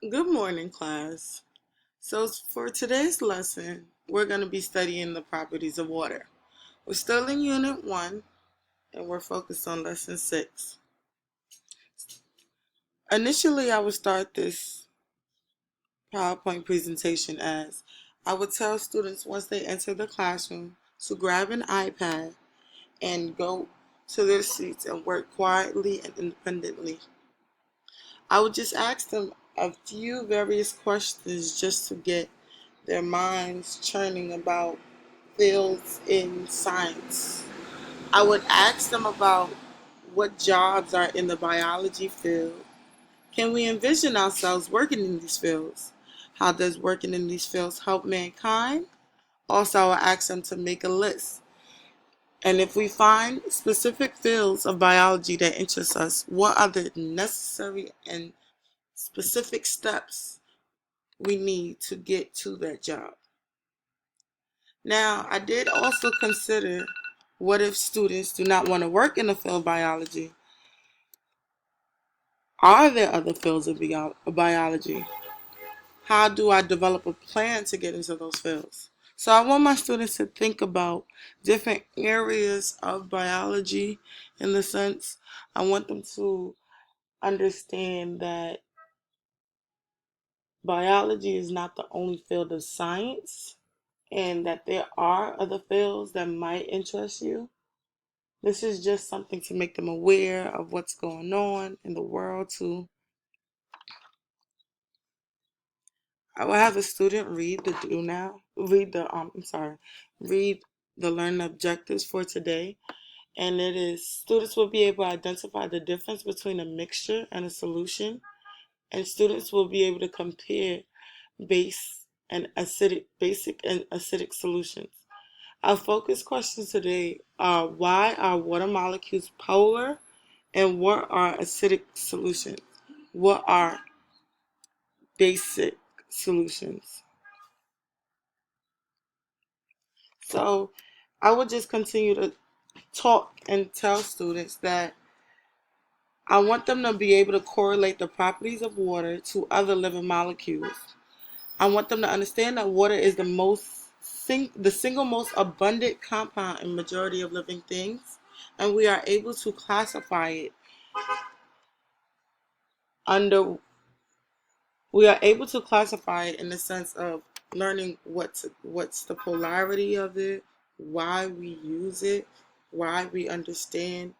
Good morning, class. For today's lesson, we're going to be studying the properties of water. We're still in Unit 1, and we're focused on Lesson 6. Initially, I would start this PowerPoint presentation as I would tell students once they enter the classroom to grab an iPad and go to their seats and work quietly and independently. I would just ask them a few various questions just to get their minds churning about fields in science. I would ask them about what jobs are in the biology field. Can we envision ourselves working in these fields? How does working in these fields help mankind? Also, I would ask them to make a list. And if we find specific fields of biology that interest us, what are the necessary and specific steps we need to get to that job? Now, I did also consider what if students do not want to work in the field of biology? Are there other fields of biology? How do I develop a plan to get into those fields? So I want my students to think about different areas of biology in the sense I want them to understand that biology is not the only field of science and that there are other fields that might interest you. This is just something to make them aware of what's going on in the world too. I will have a student read the learning objectives for today. And it is students will be able to identify the difference between a mixture and a solution. And students will be able to compare basic and acidic solutions. Our focus questions today are why are water molecules polar and what are acidic solutions? What are basic solutions? So I would just continue to talk and tell students that I want them to be able to correlate the properties of water to other living molecules. I want them to understand that water is the single most abundant compound in majority of living things, and under we are able to classify it in the sense of learning what's the polarity of it, why we use it, why we understand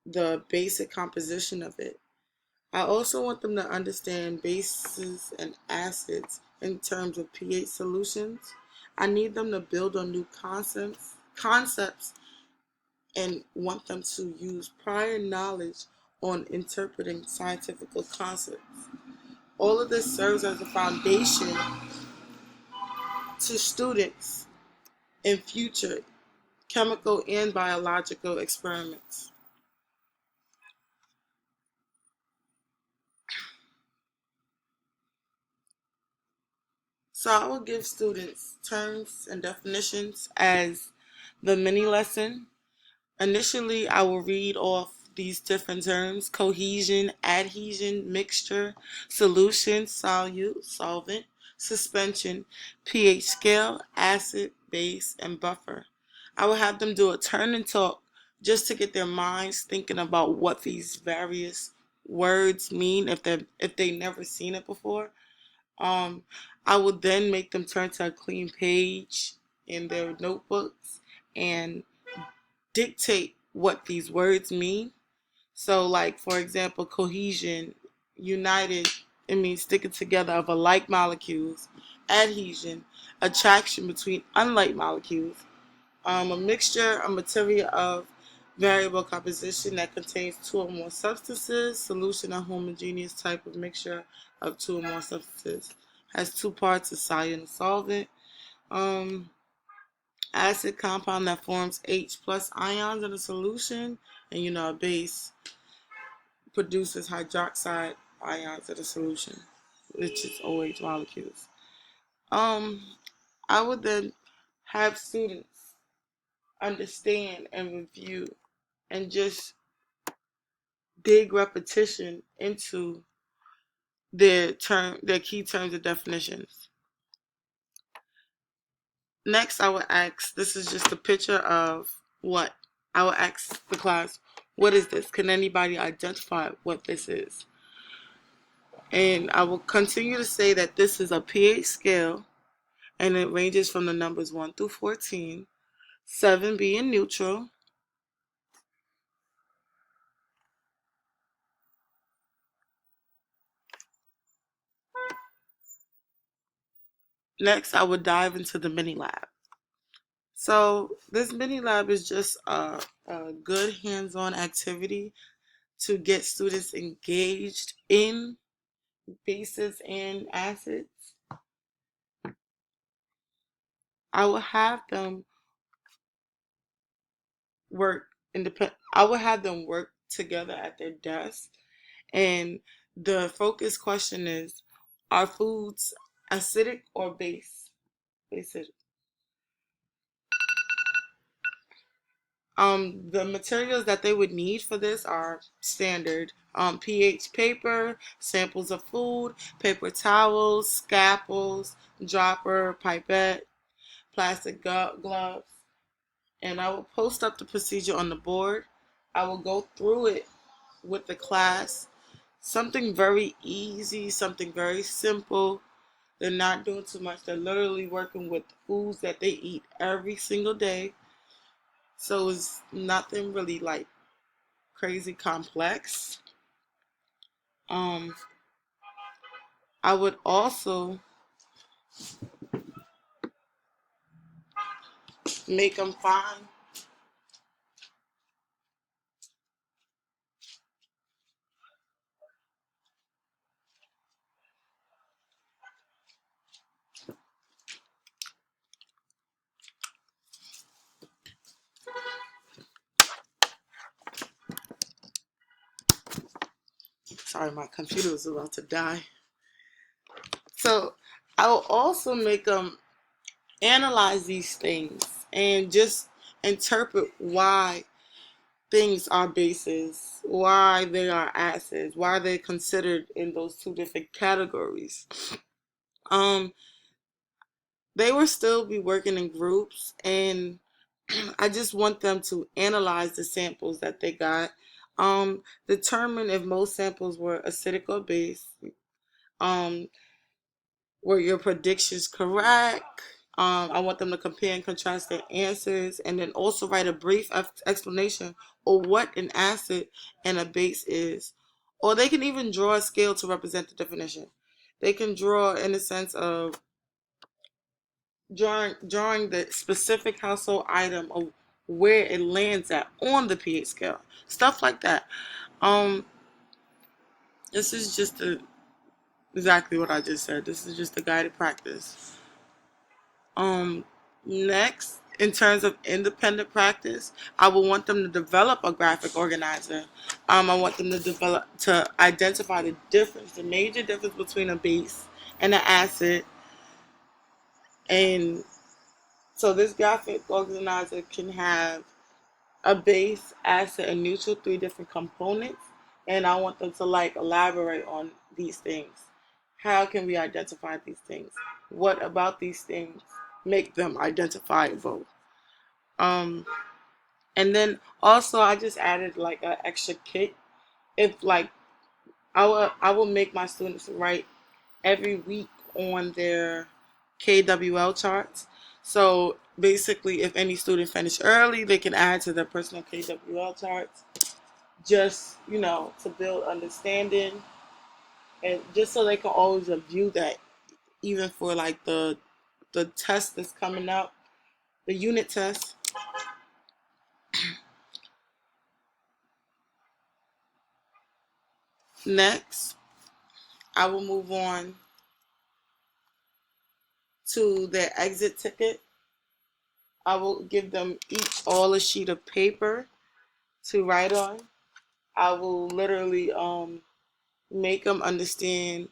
the basic composition of it. I also want them to understand bases and acids in terms of pH solutions. I need them to build on new concepts and want them to use prior knowledge on interpreting scientific concepts. All of this serves as a foundation to students in future chemical and biological experiments. So I will give students terms and definitions as the mini lesson. Initially, I will read off these different terms: cohesion, adhesion, mixture, solution, solute, solvent, suspension, pH scale, acid, base, and buffer. I will have them do a turn and talk just to get their minds thinking about what these various words mean if they never seen it before. Um, I would then make them turn to a clean page in their notebooks and dictate what these words mean. So, like, for example, cohesion, united, it means sticking together of alike molecules. Adhesion, attraction between unlike molecules. A mixture, a material of variable composition that contains two or more substances. Solution, a homogeneous type of mixture of two or more substances. Has two parts, a solute and a solvent. Um, Acid compound that forms H plus ions in a solution, and a base produces hydroxide ions in a solution, which is OH molecules. Um, I would then have students understand and review and just dig repetition into their key terms and definitions. Next, I will ask, this is just a picture of what? I will ask the class, what is this? Can anybody identify what this is? And I will continue to say that this is a pH scale, and it ranges from the numbers 1 through 14, 7 being neutral. Next, I will dive into the mini lab. So this mini lab is just a good hands-on activity to get students engaged in bases and acids. I will have them I will have them work together at their desk, and the focus question is: are foods acidic or basic? The materials that they would need for this are standard: pH paper, samples of food, paper towels, scalpels, dropper, pipette, plastic gloves. And I will post up the procedure on the board. I will go through it with the class. Something very easy, something very simple. They're not doing too much. They're literally working with foods that they eat every single day. So it's nothing really like crazy complex. Um, I would also make them find sorry, my computer was about to die. So I will also make them analyze these things and just interpret why things are bases, why they are acids, why they're considered in those two different categories. Um, they will still be working in groups, and I just want them to analyze the samples that they got. Determine if most samples were acidic or base. Um, were your predictions correct? I want them to compare and contrast their answers, and then also write a brief explanation of what an acid and a base is. Or they can even draw a scale to represent the definition. They can draw in the sense of drawing the specific household item of where it lands at on the pH scale. Stuff like that. Um, this is just exactly what I just said. This is just a guided practice. Um, Next, in terms of independent practice, I will want them to develop a graphic organizer. I want them to identify the major difference between a base and an acid. And so this graphic organizer can have a base, acid, and neutral, three different components. And I want them to like elaborate on these things. How can we identify these things? What about these things make them identifiable? Um, and then also I just added like an extra kit. If like I will make my students write every week on their KWL charts. So basically, if any student finish early, they can add to their personal KWL charts. Just to build understanding, and just so they can always review that, even for like the test that's coming up, the unit test. Next, I will move on to their exit ticket. I will give them each all a sheet of paper to write on. I will literally make them understand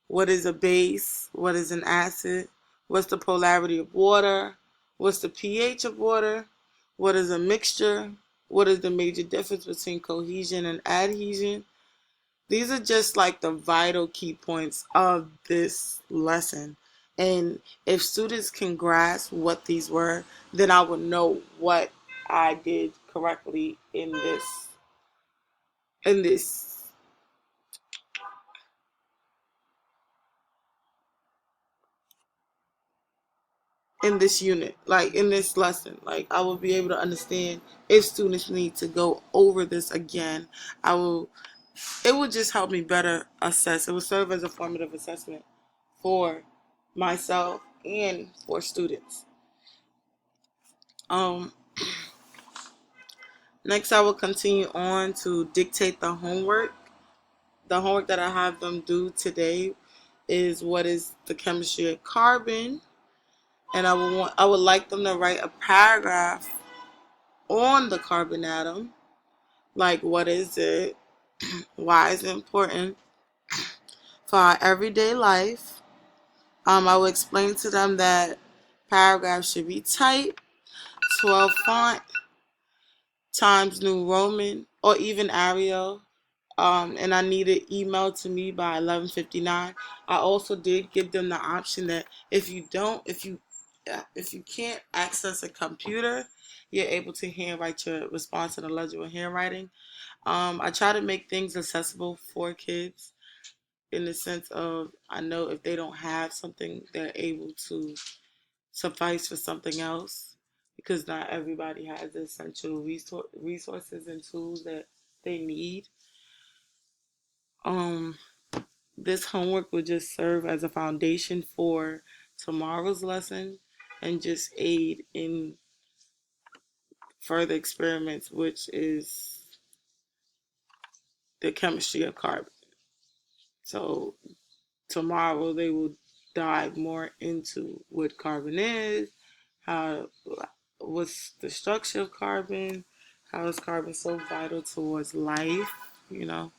what is a base, what is an acid, what's the polarity of water, what's the pH of water, what is a mixture, what is the major difference between cohesion and adhesion, These are just like the vital key points of this lesson. And if students can grasp what these were, then I will know what I did correctly in this in this unit, like in this lesson. Like I will be able to understand if students need to go over this again. I will it would just help me better assess. It will serve as a formative assessment for myself and for students. Um, Next, I will continue on to dictate the homework. The homework that I have them do today is what is the chemistry of carbon, and I would like them to write a paragraph on the carbon atom, like what is it, why is it important for our everyday life. I will explain to them that paragraphs should be typed, 12 font, Times New Roman, or even Arial. And I need it emailed to me by 11:59. I also did give them the option that if you can't access a computer, you're able to handwrite your response in a legible handwriting. I try to make things accessible for kids in the sense of I know if they don't have something, they're able to suffice for something else because not everybody has the essential resources and tools that they need. Um, this homework will just serve as a foundation for tomorrow's lesson and just aid in further experiments, which is the chemistry of carbon. So tomorrow they will dive more into what carbon is, how what's the structure of carbon, how is carbon so vital towards life, you know.